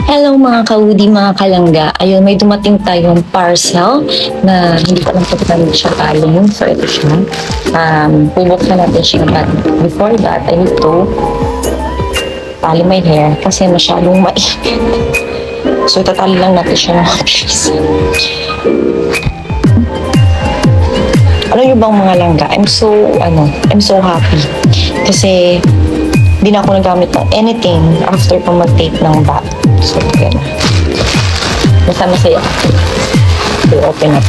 Hello mga kaudi, mga kalangga. Ayun, may dumating tayong parcel na hindi ko alam kung saan siya galing. So, ito siya. Bubuksan natin siya. But before that, I need to tali my hair kasi masyadong mainit. So, itatali lang natin siya ng piece. Alam niyo bang mga langga, I'm so happy. Kasi, hindi na ako nagamit ng anything after pa mag-tape ng bag. So, yan. Basta masaya. So, open up.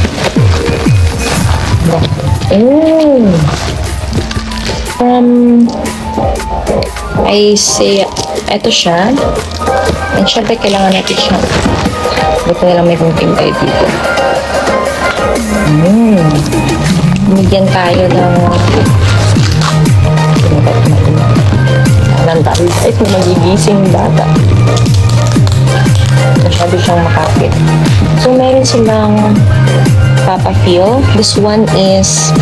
I say, eto siya. And syempre, kailangan natin siya. Buti na lang may kunting tayo dito. Bigyan tayo ng dahil kahit na magigising bata. Masyado siyang makapit. So, meron silang Papa Feel. This one is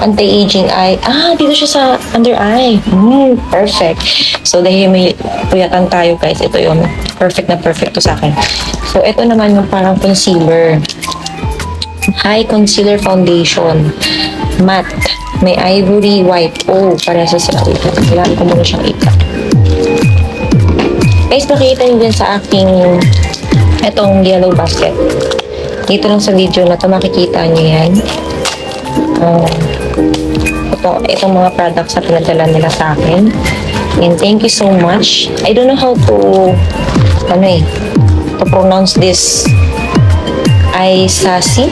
anti-aging eye. Dito siya sa under eye. Perfect. So, dahil may puyatan tayo, guys. Ito yung perfect na perfect to sa akin. So, ito naman yung parang concealer. High Concealer Foundation. Matte. May ivory white. Parehas sila. Kailangan ko muna siyang ikat. Guys, makikita nyo dyan sa aking itong yellow basket. Dito lang sa video na to makikita nyo yan. Itong mga products na pinadala nila sa akin. And thank you so much. I don't know how to pronounce this. Aisasi.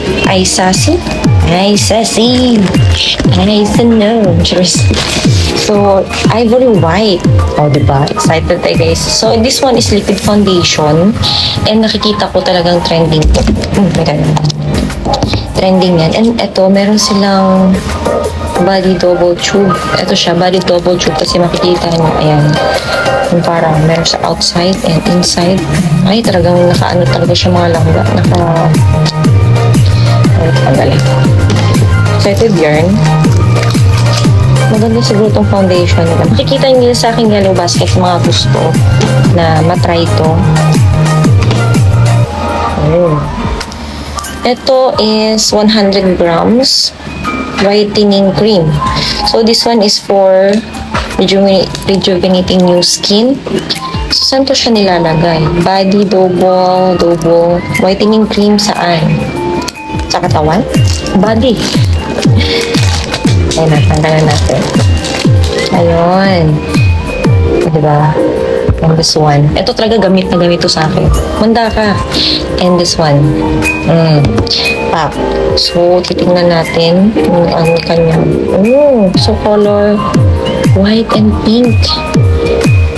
So, ivory white. Diba? Excited tayo, guys. So, this one is liquid foundation. And nakikita ko talagang trending to. Trending yan. And ito, meron silang body double tube. Ito siya, body double tube. Kasi makikita nyo, ayan. Yung parang meron sa outside and inside. Ay, talagang naka-ano talaga siya mga langga. Magaling. Excited yarn. Maganda siguro itong foundation nila. Makikita nyo sa aking yellow basket mga gusto na matry ito. Ito is 100 grams whitening cream. So, this one is for rejuvenating new skin. So, saan to siya nilalagay? Body double whitening cream saan? Sa katawan? Body. Ayun, natanggalan natin. Ayun. Diba? And this one. Ito talaga gamit na gamit to sa akin. Manda ka. And this one. Pop. So, titingnan natin kung ano kanyang. So color white and pink.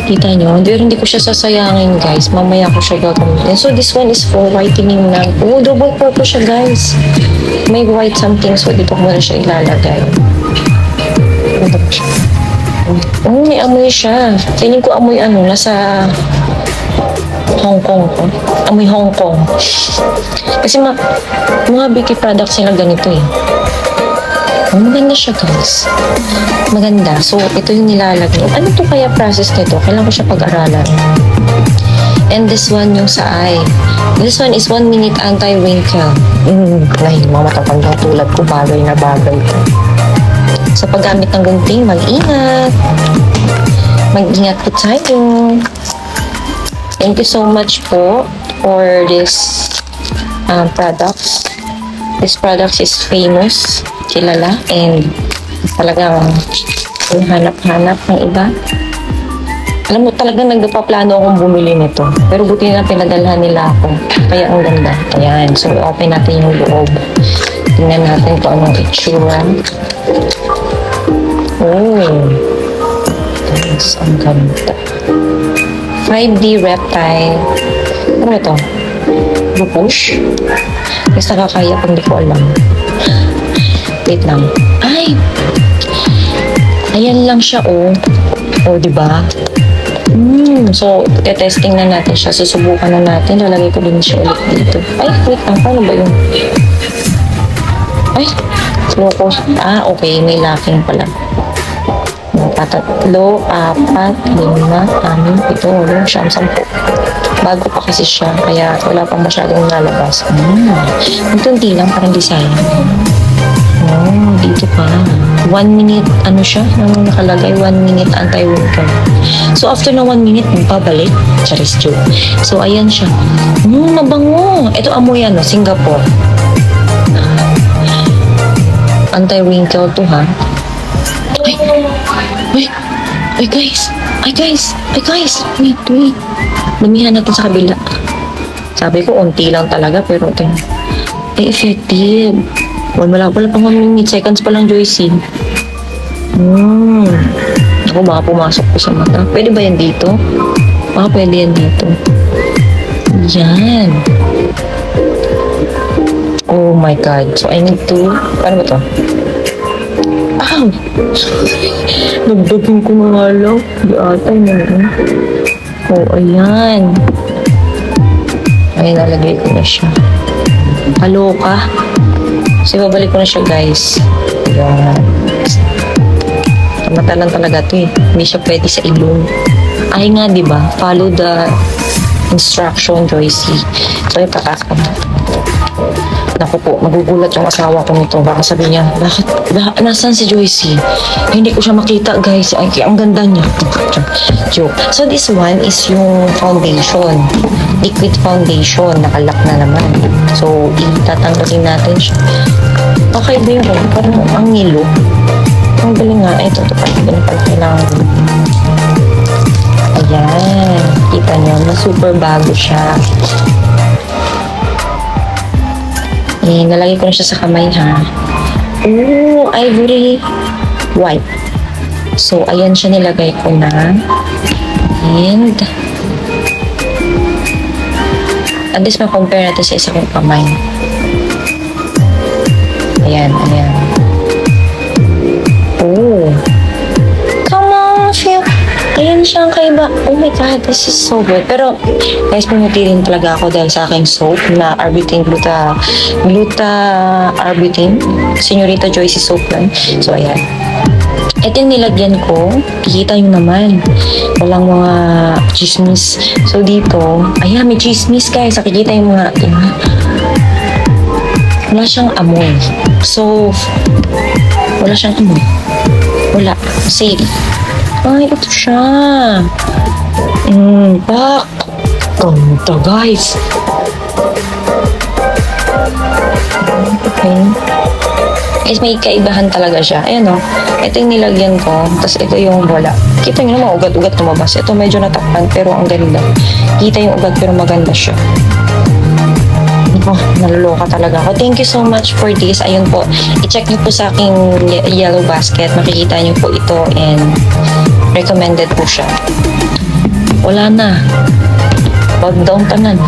Kita nyo? Hindi ko siya sasayangin, guys. Mamaya ko siya gagamitin. So, this one is for whitening na. Double purpose siya, guys. May white something. So, dito ko muna siya ilalagay. May amoy siya. Tingin ko amoy nasa Hong Kong ko. Amoy Hong Kong. Kasi mga beauty products nila ganito eh. Maganda siya, guys. Maganda. So, ito yung nilalagay. Ano to kaya process nito? Kailangan ko siya pag-aralan. And this one yung sa eye. This one is 1 minute anti-wrinkle. Mga matatandang tulad ko, bagay na bagay ko. Sa paggamit ng gunting, mag-ingat. Mag-ingat po tayo. Thank you so much po for this products. This product is famous, kilala, and talagang hanap-hanap ng iba. Alam mo, talagang nagpaplano akong bumili nito. Pero buti na pinadalhan nila ako. Kaya ang ganda. Ayan. So, open natin yung loob. Tingnan natin kung anong itsura. Guys, ang ganda. 5D reptile. Ano ito? Rupush? Kasi nakakaya kung di ko alam. Wait lang. Ay! Ayan lang siya, diba? So, testing na natin siya. Susubukan na natin. Lalagay ko din siya ulit dito. Ay, wait lang. Paano ba yun? Ay! Okay. May locking pala. tatlo, apat, lima, anim, pito, walo, siyam, sampu. Bago pa kasi siya, kaya wala pang masyadong lalabas. Ang tunti lang, parang design. Oh, dito pa. 1 minute, ano siya? Ano nakalagay? 1 minute anti-wrinkle. So, after na 1 minute, babalik. Charis joke. So, ayan siya. Mabango. Ito amoy ano, Singapore. Anti-wrinkle to, ha? Ay, ay, ay guys. Ay guys. Ay guys. Wait. Lumihan natin sa kabila. Sabi ko, unti lang talaga, pero ito. Ay, effective. Wala pang 1 minute, seconds pa lang, Joycey. Ako, baka pumasok ko sa mata. Pwede ba yan dito? Baka pwede yan dito. Yan. Oh my God. So, I need to... Paano ba to? Ow! Nagdagin ko na nga lang. Di ata yun. Oh, ayan. Ay, nalagay ko na siya. Kaloka. So, babalik ko na siya, guys. Ayan. Mata lang talaga ito eh. Hindi siya pwede sa ilong. Ay nga, di ba? Follow the instruction, Joycey. So, itakas ko na. Naku po, magugulat yung asawa ko nito. Baka sabi niya, bakit? Nasaan si Joycey? Hindi ko siya makita, guys. Ay, ang ganda niya. Joke. So, this one is yung foundation. Liquid foundation. Nakalak na naman. So, itatanggalin natin siya. Okay ba yun? Parang ang nilo. Ang galing nga. Ito pa. Ito pala kailangan. Ayan. Kita niyo na super bago siya. Nalagay ko na siya sa kamay, ha. Oh, ivory white. So, ayan siya nilagay ko na. And, at least ma-compare natin sa isa kong kamay. Ayan. Oh. Come on, feel. Ayan siya ang kaiba. Oh my God, this is so good. Pero, guys, pumuti rin talaga ako dahil sa aking soap na Arbutin Gluta Arbutin. Señorita Joycey soap yan. So, ayan. Ito yung nilagyan ko. Kikita nyo naman. Walang mga chismis. So, dito, ayan, may chismis, guys. Nakikita yung mga, wala siyang amoy. So, wala siyang amoy. Wala. Safe. Ay, ito siya. Pak. Ganda, guys. Okay. Guys, may kaibahan talaga siya. Ayan, o. Ito yung nilagyan ko. Tapos ito yung wala. Kita nyo naman, ugat-ugat lumabas. Ito medyo natakpan, pero ang ganda. Kita yung ugat, pero maganda siya. Oh, naloloka talaga ako. Thank you so much for this. Ayun po. I-check niyo po sa aking yellow basket. Makikita niyo po ito and recommended po siya. Wala na. Wag down tanan.